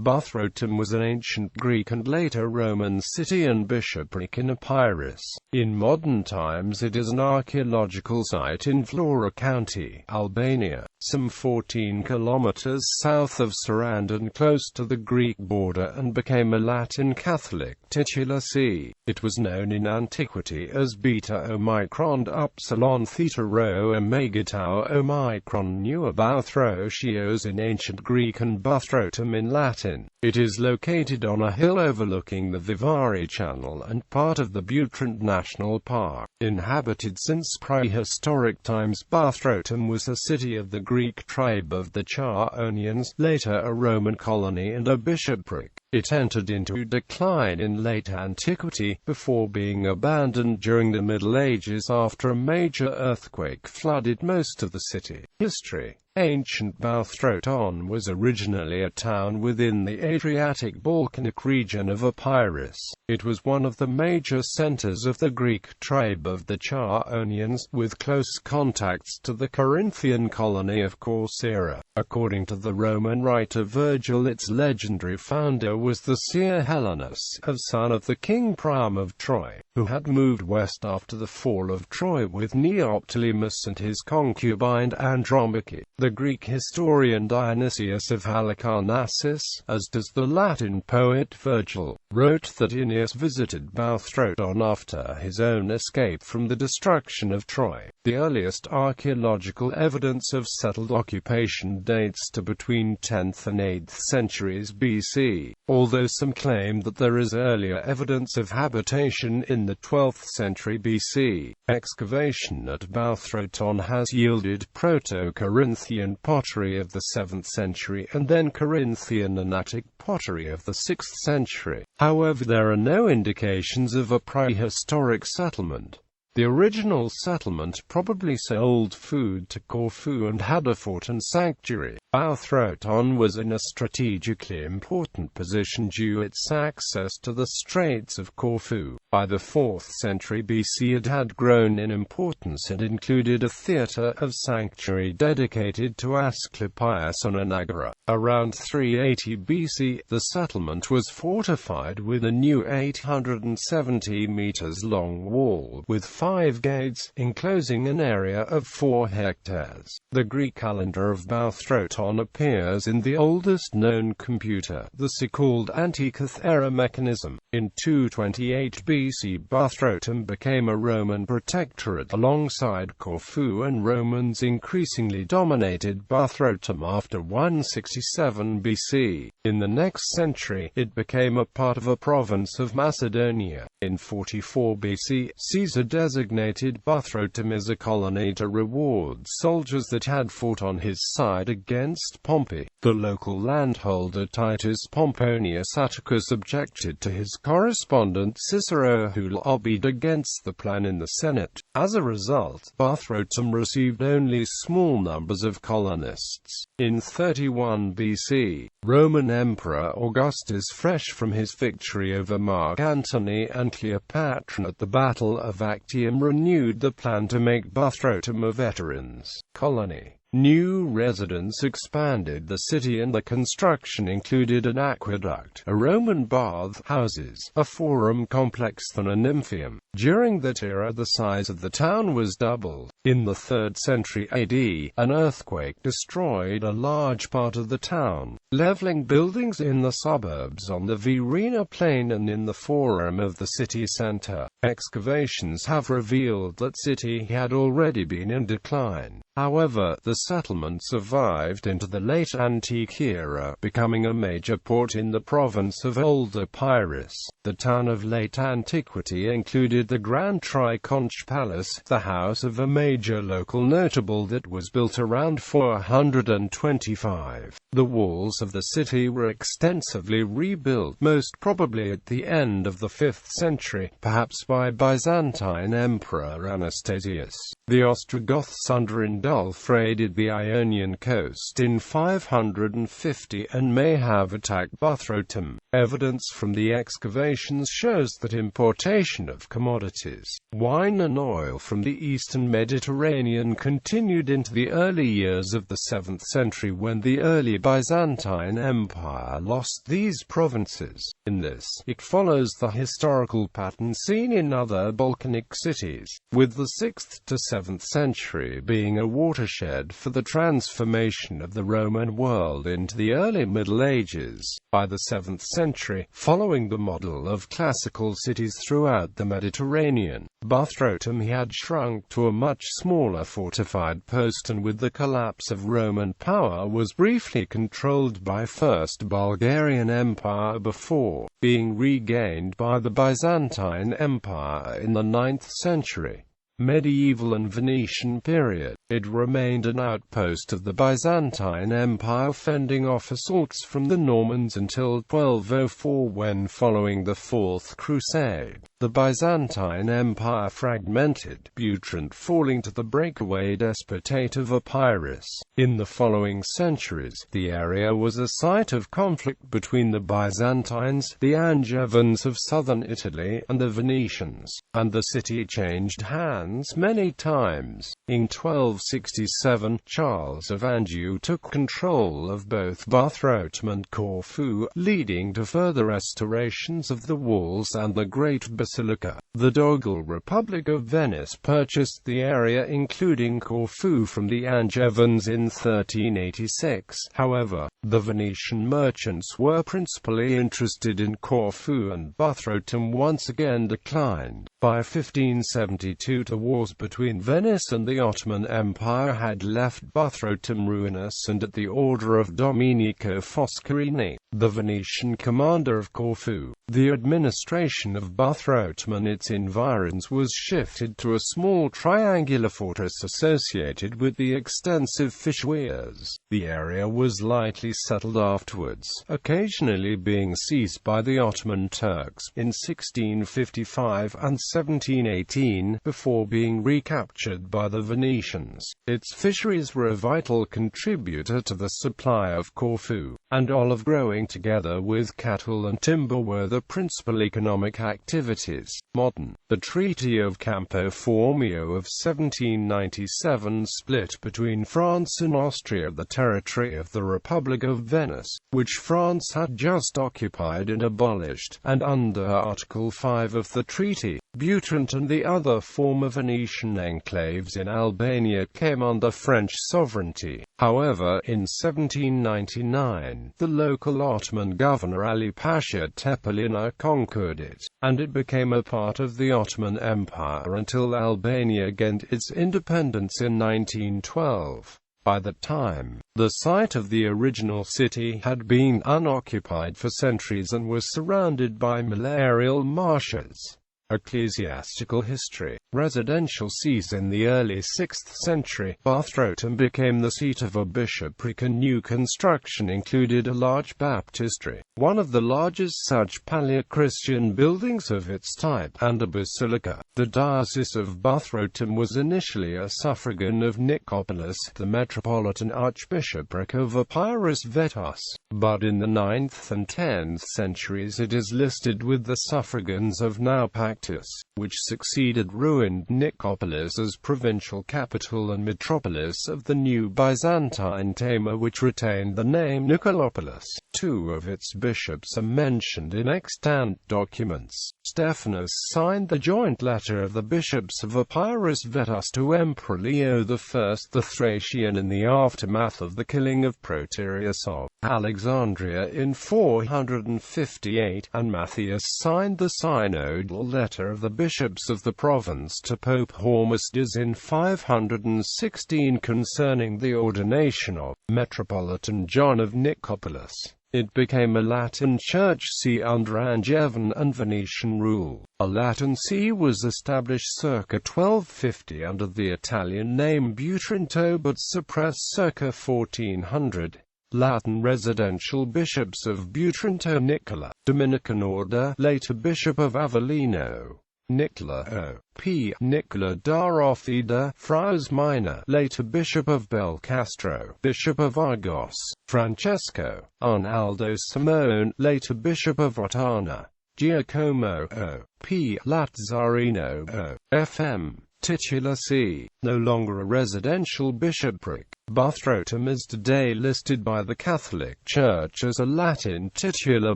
Buthrotum was an ancient Greek and later Roman city and bishopric in Epirus. In modern times it is an archaeological site in Vlorë County, Albania, some 14 kilometres south of Sarandë and close to the Greek border, and became a Latin Catholic titular see. It was known in antiquity as Beta Omicron Upsilon Theta Rho Omega Tau Omicron Nua Bouthrōtios in Ancient Greek and Buthrotum in Latin. It is located on a hill overlooking the Vivari Channel and part of the Butrint National Park. Inhabited since prehistoric times, Buthrotum was a city of the Greek tribe of the Chaonians, later a Roman colony and a bishopric. It entered into decline in late antiquity, before being abandoned during the Middle Ages after a major earthquake flooded most of the city. History. Ancient Bouthrōtón was originally a town within the Adriatic Balkanic region of Epirus. It was one of the major centers of the Greek tribe of the Chaonians, with close contacts to the Corinthian colony of Corcyra. According to the Roman writer Virgil, its legendary founder was the seer Helenus, a son of the king Priam of Troy, who had moved west after the fall of Troy with Neoptolemus and his concubine Andromache. The Greek historian Dionysius of Halicarnassus, as does the Latin poet Virgil, wrote that Aeneas visited Bouthrōtón after his own escape from the destruction of Troy. The earliest archaeological evidence of settled occupation dates to between 10th and 8th centuries BC, although some claim that there is earlier evidence of habitation in the 12th century BC. Excavation at Bouthrōtón has yielded Proto-Corinthian pottery of the 7th century and then Corinthian and Attic pottery of the 6th century. However, there are no indications of a prehistoric settlement. The original settlement probably sold food to Corfu and had a fort and sanctuary. Bouthrōtón was in a strategically important position due to its access to the Straits of Corfu. By the 4th century BC it had grown in importance and included a theatre of sanctuary dedicated to Asclepius on an agora. Around 380 BC, the settlement was fortified with a new 870 meters long wall, with 5 gates, enclosing an area of 4 hectares. The Greek calendar of Bouthrōtón appears in the oldest known computer, the so-called Antiquity era mechanism. In 228 BC, Buthrotum became a Roman protectorate alongside Corfu, and Romans increasingly dominated Buthrotum after 167 BC. In the next century, it became a part of a province of Macedonia. In 44 BC, Caesar designated Buthrotum as a colony to reward soldiers that had fought on his side against Pompey. The local landholder Titus Pomponius Atticus objected to his correspondent Cicero, who lobbied against the plan in the Senate. As a result, Buthrotum received only small numbers of colonists. In 31 BC, Roman Emperor Augustus, fresh from his victory over Mark Antony and Cleopatra at the Battle of Actium, renewed the plan to make Buthrotum a veterans' colony. New residents expanded the city, and the construction included an aqueduct, a Roman bath houses, a forum complex and a nymphaeum. During that era, the size of the town was doubled. In the 3rd century AD, an earthquake destroyed a large part of the town, leveling buildings in the suburbs on the Virina plain and in the forum of the city centre. Excavations have revealed that city had already been in decline. However, the settlement survived into the late Antique era, becoming a major port in the province of Old Epirus. The town of late antiquity included the Grand Triconch Palace, the house of a major local notable that was built around 425. The walls of the city were extensively rebuilt, most probably at the end of the 5th century, perhaps by Byzantine Emperor Anastasius. The Ostrogoths under Adolf raided the Ionian coast in 550 and may have attacked Buthrotum. Evidence from the excavations shows that importation of commodities, wine and oil from the eastern Mediterranean continued into the early years of the 7th century, when the early Byzantine Empire lost these provinces. In this, it follows the historical pattern seen in other Balkanic cities, with the 6th to 7th century being a watershed for the transformation of the Roman world into the early Middle Ages. By the 7th century, following the model of classical cities throughout the Mediterranean, Buthrotum had shrunk to a much smaller fortified post, and with the collapse of Roman power was briefly controlled by First Bulgarian Empire before being regained by the Byzantine Empire in the 9th century. Medieval and Venetian period, it remained an outpost of the Byzantine Empire, fending off assaults from the Normans until 1204, when, following the Fourth Crusade, the Byzantine Empire fragmented, Butrint falling to the breakaway despotate of Epirus. In the following centuries, the area was a site of conflict between the Byzantines, the Angevins of southern Italy, and the Venetians, and the city changed hands many times. In 1267, Charles of Anjou took control of both Buthrotum and Corfu, leading to further restorations of the walls and the Great Basilica. The Dogal Republic of Venice purchased the area including Corfu from the Angevins in 1386. However, the Venetian merchants were principally interested in Corfu, and Buthrotum once again declined. By 1572, the wars between Venice and the Ottoman Empire had left Buthrotum ruinous, and at the order of Domenico Foscarini, the Venetian commander of Corfu, the administration of Buthrotum and its environs was shifted to a small triangular fortress associated with the extensive fish weirs. The area was lightly settled afterwards, occasionally being seized by the Ottoman Turks in 1655 and 1718, before being recaptured by the Venetians. Its fisheries were a vital contributor to the supply of Corfu, and olive growing together with cattle and timber were the principal economic activities. The Treaty of Campo Formio of 1797 split between France and Austria the territory of the Republic of Venice, which France had just occupied and abolished, and under Article 5 of the treaty, Butrint and the other former Venetian enclaves in Albania came under French sovereignty. However, in 1799, the local Ottoman governor Ali Pasha Tepelina conquered it, and it became a part of the Ottoman Empire until Albania gained its independence in 1912. By that time, the site of the original city had been unoccupied for centuries and was surrounded by malarial marshes. Ecclesiastical History. Residential sees. In the early 6th century, Buthrotum became the seat of a bishopric, and new construction included a large baptistry, one of the largest such Paleo-Christian buildings of its type, and a basilica. The Diocese of Buthrotum was initially a suffragan of Nicopolis, the metropolitan archbishopric of Epirus Vetus, but in the 9th and 10th centuries it is listed with the suffragans of Naupactus, which succeeded ruined Nicopolis as provincial capital and metropolis of the new Byzantine Tama, which retained the name Nicolopolis. Two of its bishops are mentioned in extant documents. Stephanus signed the joint letter of the bishops of Epirus Vetus to Emperor Leo I the Thracian in the aftermath of the killing of Proterius of Alexandria in 458, and Matthias signed the synodal letter of the bishops of the province to Pope Hormisdas in 516 concerning the ordination of Metropolitan John of Nicopolis. It became a Latin church see under Angevin and Venetian rule. A Latin see was established circa 1250 under the Italian name Butrinto, but suppressed circa 1400. Latin residential bishops of Butrinto: Nicola, Dominican order, later Bishop of Avellino. Nicola O.P. Nicola Dorothea Friars Minor, later Bishop of Belcastro, Bishop of Argos; Francesco Arnaldo Simone, later Bishop of Ottana; Giacomo O.P. Lazzarino O.F.M. titular see. No longer a residential bishopric. Buthrotum is today listed by the Catholic Church as a Latin titular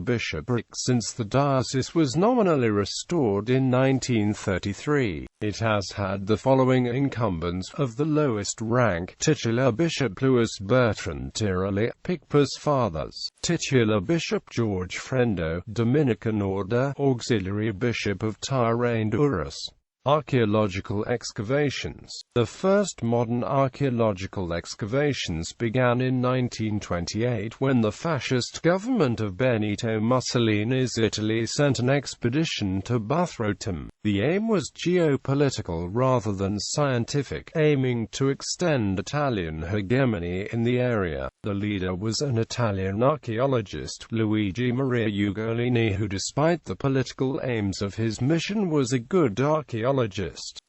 bishopric since the diocese was nominally restored in 1933. It has had the following incumbents of the lowest rank: titular Bishop Louis Bertrand Tiroli, Picpus Fathers; titular Bishop George Frendo, Dominican Order; auxiliary Bishop of Tirane Durrës. Archaeological excavations. The first modern archaeological excavations began in 1928 when the fascist government of Benito Mussolini's Italy sent an expedition to Vlorë. The aim was geopolitical rather than scientific, aiming to extend Italian hegemony in the area. The leader was an Italian archaeologist, Luigi Maria Ugolini, who despite the political aims of his mission was a good archaeologist.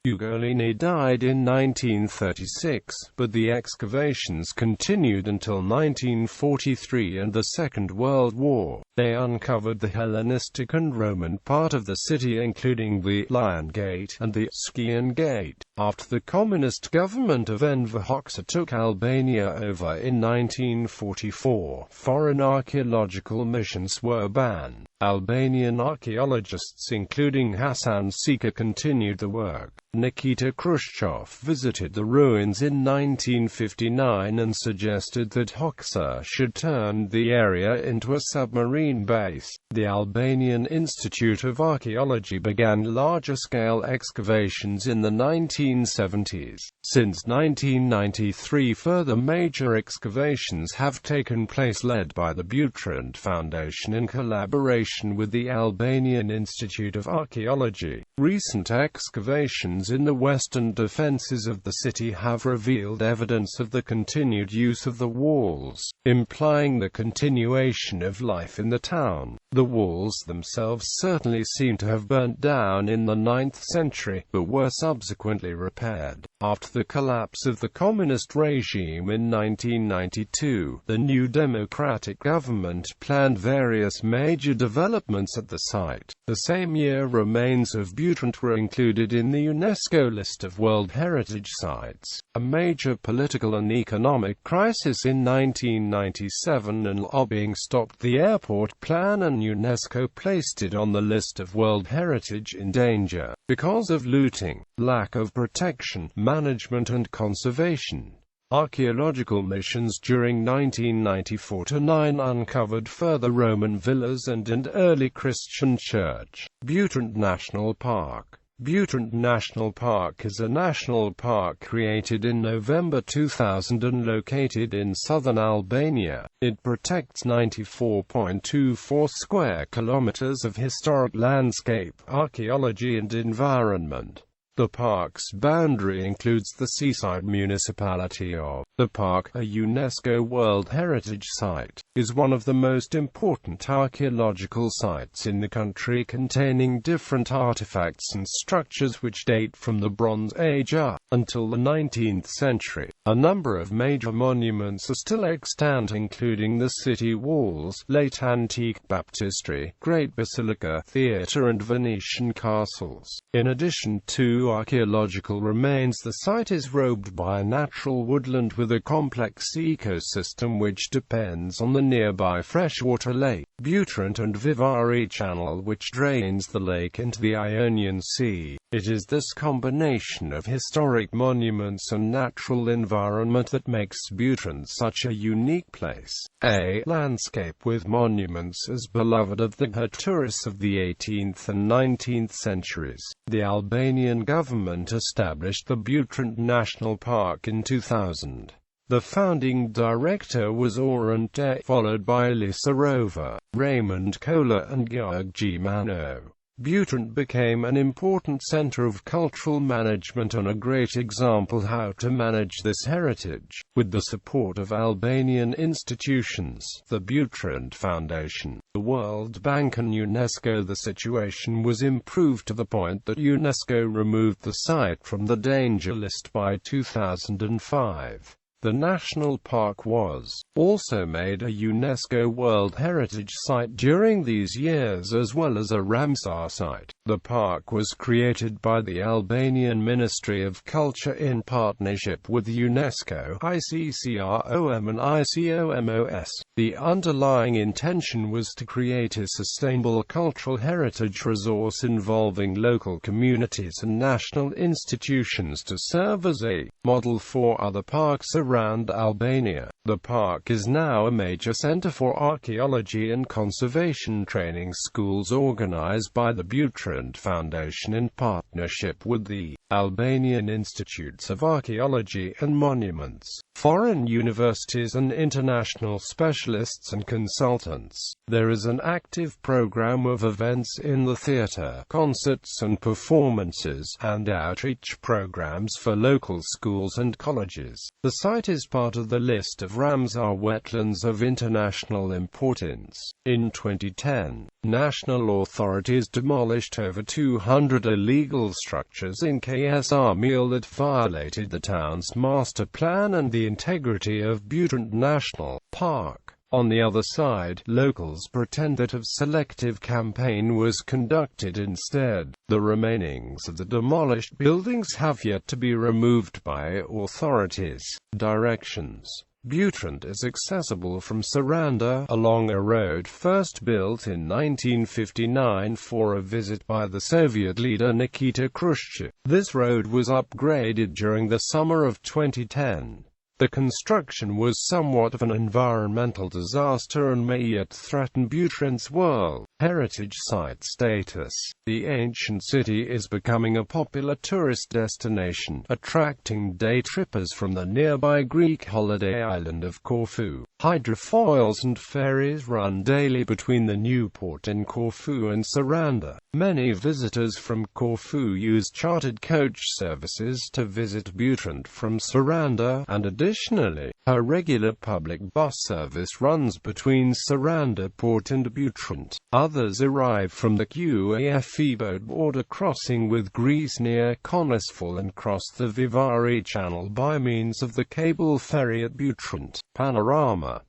Ugolini died in 1936, but the excavations continued until 1943 and the Second World War. They uncovered the Hellenistic and Roman part of the city, including the Lion Gate and the Scaean Gate. After the communist government of Enver Hoxha took Albania over in 1944, foreign archaeological missions were banned. Albanian archaeologists including Hasan Sika continued the work. Nikita Khrushchev visited the ruins in 1959 and suggested that Hoxha should turn the area into a submarine base. The Albanian Institute of Archaeology began larger-scale excavations in the 1970s. Since 1993, further major excavations have taken place, led by the Butrint Foundation in collaboration with the Albanian Institute of Archaeology. Recent excavations in the western defences of the city have revealed evidence of the continued use of the walls, implying the continuation of life in the town. The walls themselves certainly seem to have burnt down in the 9th century, but were subsequently repaired. After the collapse of the communist regime in 1992, the new democratic government planned various major developments at the site. The same year, remains of Butrint were included in the UNESCO list of World Heritage Sites. A major political and economic crisis in 1997 and lobbying stopped the airport plan, and UNESCO placed it on the list of World Heritage in danger because of looting, lack of protection, management and conservation. Archaeological missions during 1994–9 uncovered further Roman villas and an early Christian church. Butrint National Park. Butrint National Park is a national park created in November 2000 and located in southern Albania. It protects 94.24 square kilometers of historic landscape, archaeology and environment. The park's boundary includes the seaside municipality of the park. A UNESCO World Heritage Site is one of the most important archaeological sites in the country, containing different artifacts and structures which date from the Bronze Age up until the 19th century. A number of major monuments are still extant, including the city walls, late antique baptistry, Great Basilica, theatre and Venetian castles. In addition to archaeological remains, the site is robed by a natural woodland with a complex ecosystem which depends on the nearby freshwater lake, Butrint and Vivari Channel, which drains the lake into the Ionian Sea. It is this combination of historic monuments and natural environment that makes Butrint such a unique place. A landscape with monuments is beloved of the tourists of the 18th and 19th centuries. The Albanian government established the Butrint National Park in 2000. The founding director was Orhan, followed by Elisa Rova, Raymond Kola and Gjorg Mano. Butrint became an important center of cultural management and a great example how to manage this heritage. With the support of Albanian institutions, the Butrint Foundation, the World Bank and UNESCO, the situation was improved to the point that UNESCO removed the site from the danger list by 2005. The national park was also made a UNESCO World Heritage Site during these years, as well as a Ramsar site. The park was created by the Albanian Ministry of Culture in partnership with UNESCO, ICCROM and ICOMOS. The underlying intention was to create a sustainable cultural heritage resource involving local communities and national institutions to serve as a model for other parks around Albania. The park is now a major center for archaeology and conservation training schools organized by the Butrint Foundation in partnership with the Albanian Institutes of Archaeology and Monuments, foreign universities and international specialists and consultants. There is an active program of events in the theater, concerts and performances, and outreach programs for local schools and colleges. The site is part of the list of Ramsar wetlands of international importance. In 2010, national authorities demolished over 200 illegal structures in KSR that violated the town's master plan and the integrity of Butrint National Park. On the other side, locals pretend that a selective campaign was conducted instead. The remainings of the demolished buildings have yet to be removed by authorities. Directions. Butrint is accessible from Sarandë, along a road first built in 1959 for a visit by the Soviet leader Nikita Khrushchev. This road was upgraded during the summer of 2010. The construction was somewhat of an environmental disaster and may yet threaten Butrint's World Heritage Site status. The ancient city is becoming a popular tourist destination, attracting day trippers from the nearby Greek holiday island of Corfu. Hydrofoils and ferries run daily between the new port in Corfu and Sarandë. Many visitors from Corfu use chartered coach services to visit Butrint from Sarandë, and additionally, a regular public bus service runs between Sarandë Port and Butrint. Others arrive from the QAFE boat border crossing with Greece near Konasfal and cross the Vivari Channel by means of the cable ferry at Butrint. Panorama.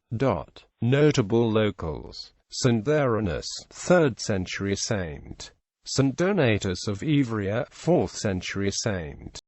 Notable locals. St. Theranus, 3rd century saint. St. Donatus of Ivrea, 4th century saint.